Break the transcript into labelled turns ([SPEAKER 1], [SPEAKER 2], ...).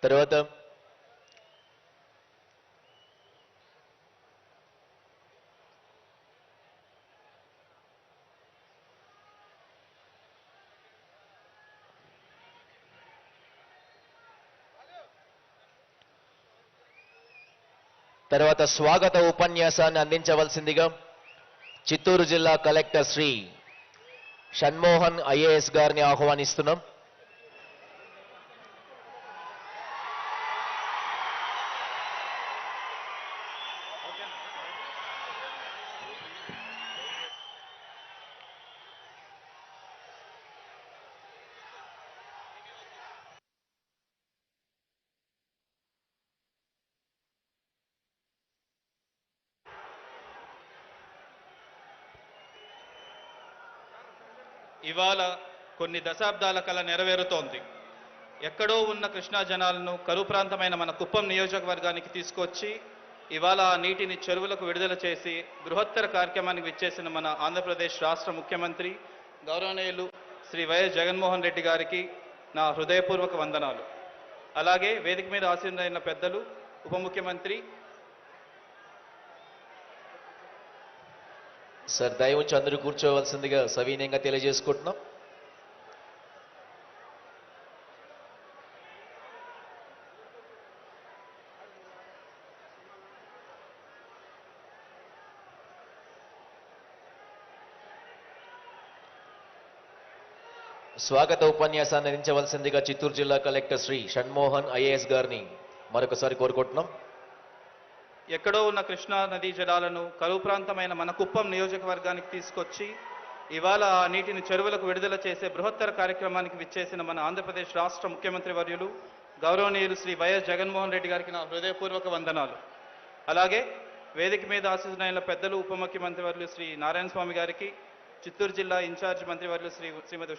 [SPEAKER 1] తర్వాత స్వాగత ఉపన్యాసాన్ని అందించవలసిందిగా చిత్తూరు జిల్లా కలెక్టర్ శ్రీ షణ్మోహన్ ఐఏఎస్ గారిని ఆహ్వానిస్తున్నాం.
[SPEAKER 2] ఇవాళ కొన్ని దశాబ్దాల కల నెరవేరుతోంది. ఎక్కడో ఉన్న కృష్ణా జనాలను కరువు ప్రాంతమైన మన కుప్పం నియోజకవర్గానికి తీసుకొచ్చి ఇవాళ ఆ నీటిని చెరువులకు విడుదల చేసి బృహత్తర కార్యక్రమానికి విచ్చేసిన మన ఆంధ్రప్రదేశ్ రాష్ట్ర ముఖ్యమంత్రి గౌరవనీయులు శ్రీ వైఎస్ జగన్మోహన్ రెడ్డి గారికి నా హృదయపూర్వక వందనాలు. అలాగే వేదిక మీద ఆసీనులైన పెద్దలు, ఉప ముఖ్యమంత్రి
[SPEAKER 1] సార్ దయ ఉంచి అందరూ కూర్చోవలసిందిగా సవినయంగా తెలియజేసుకుంటున్నాం. స్వాగత ఉపన్యాసాన్ని అందించవలసిందిగా చిత్తూరు జిల్లా కలెక్టర్ శ్రీ షణ్మోహన్ ఐఏఎస్ గారిని మరొకసారి కోరుకుంటున్నాం.
[SPEAKER 2] ఎక్కడో ఉన్న కృష్ణా నదీ జలాలను కరువు ప్రాంతమైన మన కుప్పం నియోజకవర్గానికి తీసుకొచ్చి ఇవాళ ఆ నీటిని చెరువులకు విడుదల చేసే బృహత్తర కార్యక్రమానికి విచ్చేసిన మన ఆంధ్రప్రదేశ్ రాష్ట్ర ముఖ్యమంత్రి వర్యులు గౌరవనీయులు శ్రీ వైఎస్ జగన్మోహన్ రెడ్డి గారికి నా హృదయపూర్వక వందనాలు. అలాగే వేదిక మీద ఆశీనులైన పెద్దలు, ఉప ముఖ్యమంత్రి వర్యులు శ్రీ నారాయణ స్వామి గారికి, చిత్తూరు జిల్లా ఇన్ఛార్జ్ మంత్రి వర్యులు శ్రీమతి